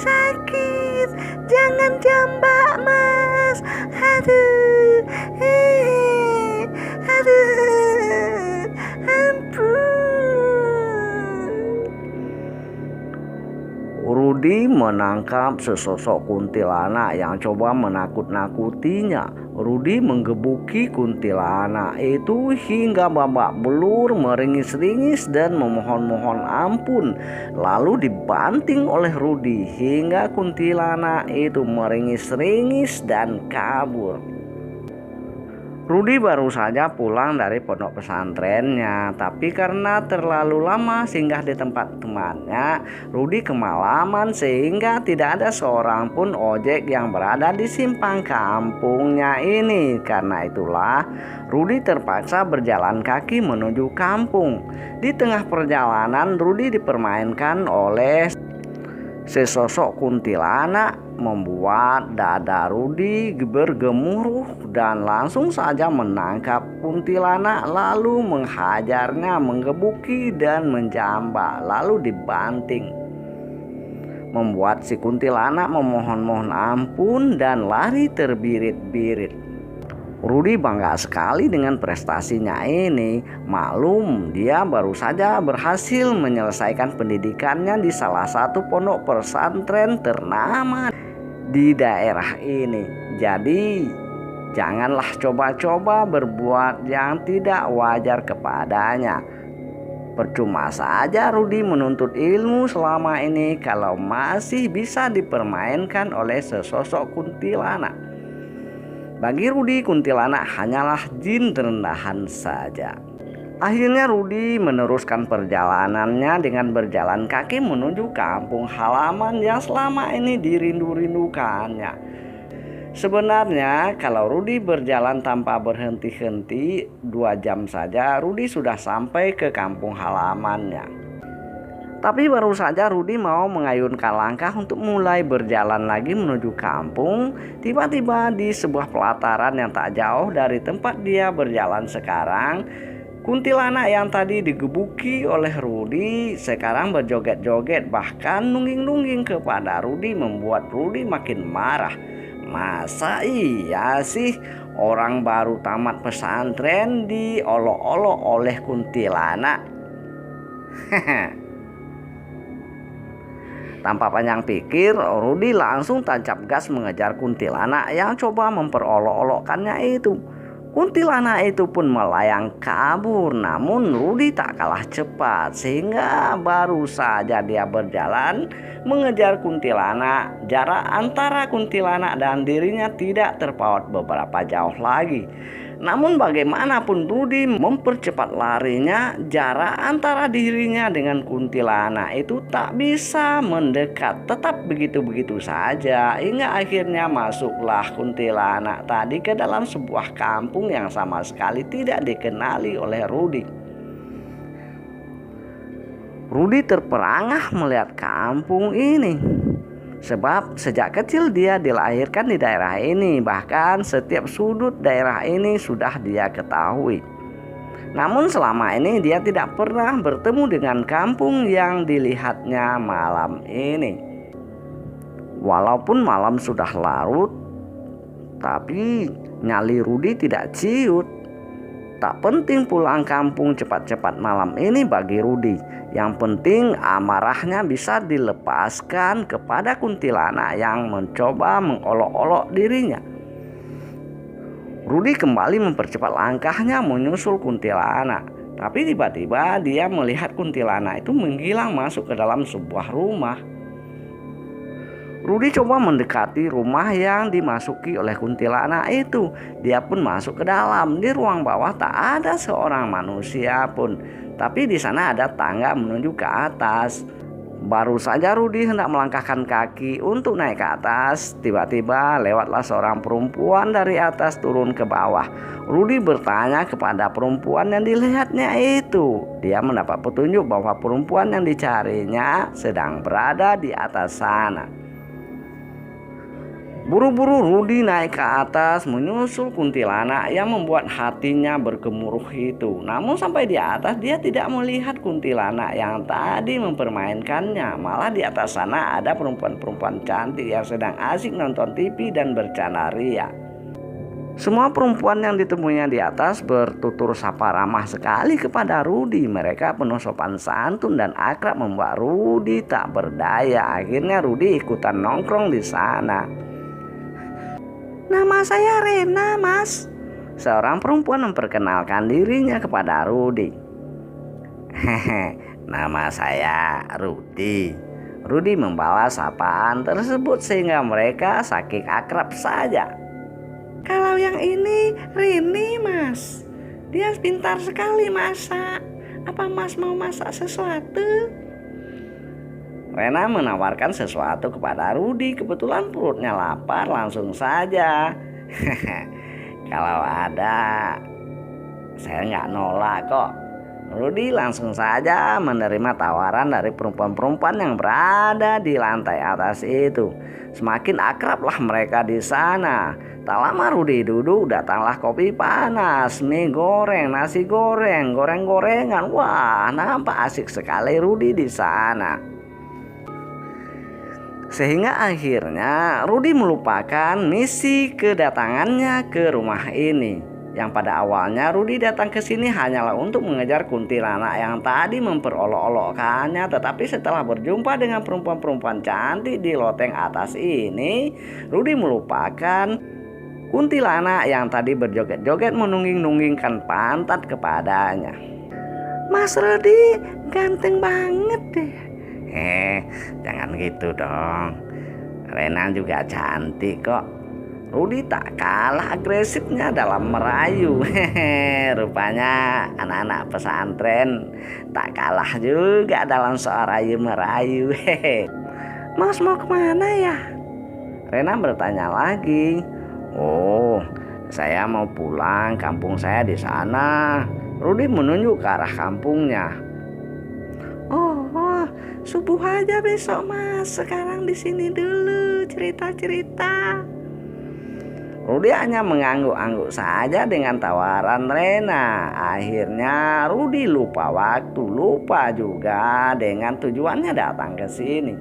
Sakit, jangan jambak mas. Aduh, ampun. Rudy menangkap sesosok kuntilanak yang coba menakut-nakutinya. Rudy menggebuki kuntilanak itu hingga babak belur, meringis-ringis dan memohon-mohon ampun. Lalu dibanting oleh Rudy hingga kuntilanak itu meringis-ringis dan kabur. Rudy baru saja pulang dari pondok pesantrennya, tapi karena terlalu lama singgah di tempat temannya, Rudy kemalaman sehingga tidak ada seorang pun ojek yang berada di simpang kampungnya ini. Karena itulah Rudy terpaksa berjalan kaki menuju kampung. Di tengah perjalanan Rudy dipermainkan oleh sesosok kuntilanak, membuat dada Rudy bergemuruh dan langsung saja menangkap kuntilanak, lalu menghajarnya, menggebuki dan menjambak, lalu dibanting. Membuat si kuntilanak memohon-mohon ampun dan lari terbirit-birit. Rudy bangga sekali dengan prestasinya ini. Maklum, dia baru saja berhasil menyelesaikan pendidikannya di salah satu pondok pesantren ternama di daerah ini. Jadi, janganlah coba-coba berbuat yang tidak wajar kepadanya. Percuma saja Rudy menuntut ilmu selama ini kalau masih bisa dipermainkan oleh sesosok kuntilanak. Bagi Rudy, kuntilanak hanyalah jin rendahan saja. Akhirnya Rudy meneruskan perjalanannya dengan berjalan kaki menuju kampung halaman yang selama ini dirindu-rindukannya. Sebenarnya kalau Rudy berjalan tanpa berhenti-henti 2 jam saja, Rudy sudah sampai ke kampung halamannya. Tapi baru saja Rudy mau mengayunkan langkah untuk mulai berjalan lagi menuju kampung, tiba-tiba di sebuah pelataran yang tak jauh dari tempat dia berjalan sekarang, kuntilanak yang tadi digebuki oleh Rudy sekarang berjoget-joget, bahkan nungging-nungging kepada Rudy, membuat Rudy makin marah. Masa iya sih orang baru tamat pesantren diolok-olok oleh kuntilanak? Tanpa panjang pikir, Rudy langsung tancap gas mengejar kuntilanak yang coba memperolok-olokkannya itu. Kuntilanak itu pun melayang kabur, namun Rudy tak kalah cepat sehingga baru saja dia berjalan mengejar kuntilanak, jarak antara kuntilanak dan dirinya tidak terpaut beberapa jauh lagi. Namun bagaimanapun Rudy mempercepat larinya, jarak antara dirinya dengan kuntilanak itu tak bisa mendekat, tetap begitu-begitu saja, hingga akhirnya masuklah kuntilanak tadi ke dalam sebuah kampung yang sama sekali tidak dikenali oleh Rudy. Rudy terperangah melihat kampung ini. Sebab sejak kecil dia dilahirkan di daerah ini, bahkan setiap sudut daerah ini sudah dia ketahui. Namun selama ini dia tidak pernah bertemu dengan kampung yang dilihatnya malam ini. Walaupun malam sudah larut, tapi nyali Rudy tidak ciut. Tak penting pulang kampung cepat-cepat malam ini bagi Rudy. Yang penting amarahnya bisa dilepaskan kepada kuntilanak yang mencoba mengolok-olok dirinya. Rudy kembali mempercepat langkahnya menyusul kuntilanak. Tapi tiba-tiba dia melihat kuntilanak itu menghilang masuk ke dalam sebuah rumah. Rudy coba mendekati rumah yang dimasuki oleh kuntilanak itu. Dia pun masuk ke dalam. Di ruang bawah tak ada seorang manusia pun. Tapi di sana ada tangga menuju ke atas. Baru saja Rudi hendak melangkahkan kaki untuk naik ke atas, tiba-tiba lewatlah seorang perempuan dari atas turun ke bawah. Rudi bertanya kepada perempuan yang dilihatnya itu. Dia mendapat petunjuk bahwa perempuan yang dicarinya sedang berada di atas sana. Buru-buru Rudi naik ke atas menyusul kuntilanak yang membuat hatinya bergemuruh itu. Namun sampai di atas dia tidak melihat kuntilanak yang tadi mempermainkannya. Malah di atas sana ada perempuan-perempuan cantik yang sedang asik nonton TV dan bercanda ria. Semua perempuan yang ditemuinya di atas bertutur sapa ramah sekali kepada Rudi. Mereka penuh sopan santun dan akrab membuat Rudi tak berdaya. Akhirnya Rudi ikutan nongkrong di sana. Nama saya Rena, Mas. Seorang perempuan memperkenalkan dirinya kepada Rudi. Hehe, nama saya Rudi. Rudi membalas sapaan tersebut sehingga mereka saking akrab saja. Kalau yang ini Rini, Mas. Dia pintar sekali masak. Apa Mas mau masak sesuatu? Rena menawarkan sesuatu kepada Rudi. Kebetulan perutnya lapar, langsung saja. Kalau ada, saya nggak nolak kok. Rudi langsung saja menerima tawaran dari perempuan-perempuan yang berada di lantai atas itu. Semakin akrablah mereka di sana. Tak lama Rudi duduk, datanglah kopi panas, mie goreng, nasi goreng, goreng-gorengan. Wah, nampak asik sekali Rudi di sana. Sehingga akhirnya Rudi melupakan misi kedatangannya ke rumah ini. Yang pada awalnya Rudi datang ke sini hanyalah untuk mengejar kuntilanak yang tadi memperolok-olokkannya. Tetapi setelah berjumpa dengan perempuan-perempuan cantik di loteng atas ini, Rudi melupakan kuntilanak yang tadi berjoget-joget menungging-nunggingkan pantat kepadanya. Mas Rudi ganteng banget deh. Jangan gitu dong. Rena juga cantik kok. Rudi tak kalah agresifnya dalam merayu. Rupanya anak-anak pesantren tak kalah juga dalam soal rayu-merayu. Mas mau kemana ya? Rena bertanya lagi. Oh, saya mau pulang. Kampung saya di sana. Rudi menunjuk ke arah kampungnya. Oh, subuh aja besok Mas. Sekarang di sini dulu cerita-cerita. Rudi hanya mengangguk-angguk saja dengan tawaran Rena. Akhirnya Rudi lupa waktu, lupa juga dengan tujuannya datang ke sini.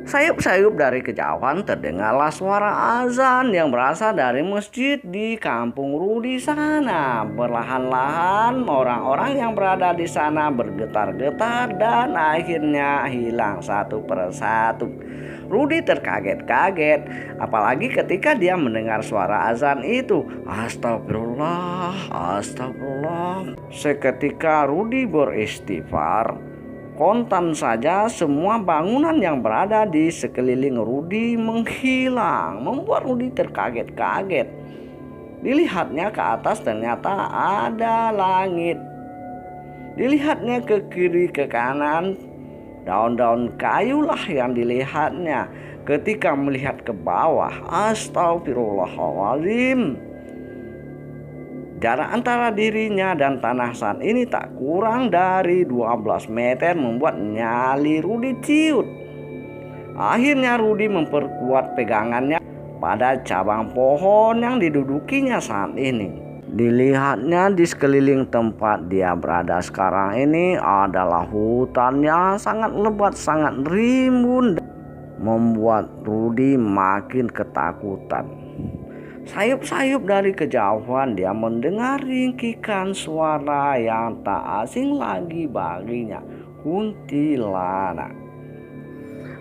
Sayup-sayup dari kejauhan terdengarlah suara azan yang berasal dari masjid di kampung Rudi sana. Perlahan-lahan orang-orang yang berada di sana bergetar-getar dan akhirnya hilang satu persatu. Rudi terkaget-kaget, apalagi ketika dia mendengar suara azan itu. Astagfirullah, astagfirullah. Seketika Rudi beristighfar. Kontan saja semua bangunan yang berada di sekeliling Rudi menghilang, membuat Rudi terkaget-kaget. Dilihatnya ke atas ternyata ada langit. Dilihatnya ke kiri ke kanan, daun-daun kayulah yang dilihatnya. Ketika melihat ke bawah, astagfirullahaladzim. Jarak antara dirinya dan tanah saat ini tak kurang dari 12 meter membuat nyali Rudi ciut. Akhirnya Rudi memperkuat pegangannya pada cabang pohon yang didudukinya saat ini. Dilihatnya di sekeliling tempat dia berada sekarang ini adalah hutan yang sangat lebat, sangat rimbun, membuat Rudi makin ketakutan. Sayup-sayup dari kejauhan dia mendengar ringkikan suara yang tak asing lagi baginya, kuntilanak.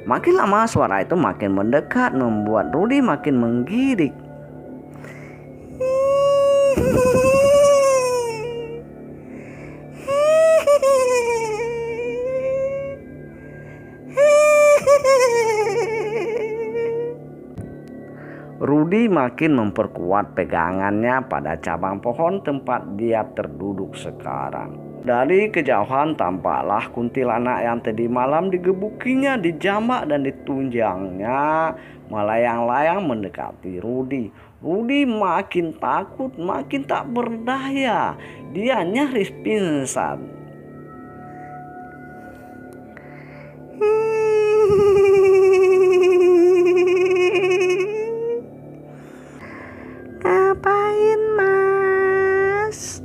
Makin lama suara itu makin mendekat membuat Rudi makin menggidik. Rudi makin memperkuat pegangannya pada cabang pohon tempat dia terduduk sekarang. Dari kejauhan tampaklah kuntilanak yang tadi malam digebukinya, dijambak dan ditunjangnya melayang-layang mendekati Rudi. Rudi makin takut, makin tak berdaya. Dia nyaris pingsan. Ngapain, Mas?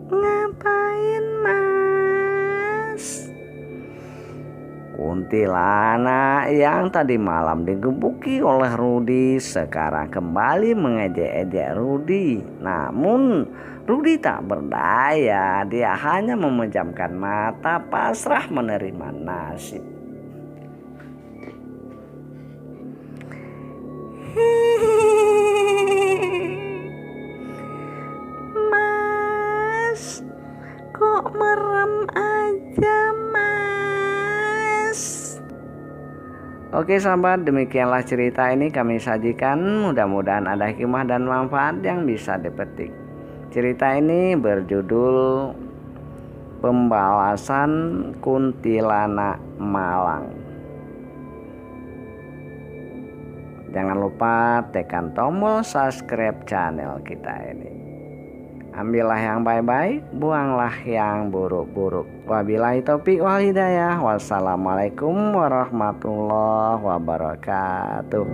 Ngapain, Mas? Kuntilanak yang tadi malam digebuki oleh Rudi sekarang kembali mengejek-ejek Rudi. Namun Rudi tak berdaya, dia hanya memejamkan mata pasrah menerima nasib. Mas, kok merem aja, Mas? Oke sahabat, demikianlah cerita ini kami sajikan. Mudah-mudahan ada hikmah dan manfaat yang bisa dipetik. Cerita ini berjudul Pembalasan Kuntilanak Malang. Jangan lupa tekan tombol subscribe channel kita ini. Ambillah yang baik-baik, buanglah yang buruk-buruk. Wabillahi taufiq wal hidayah. Wassalamualaikum warahmatullahi wabarakatuh.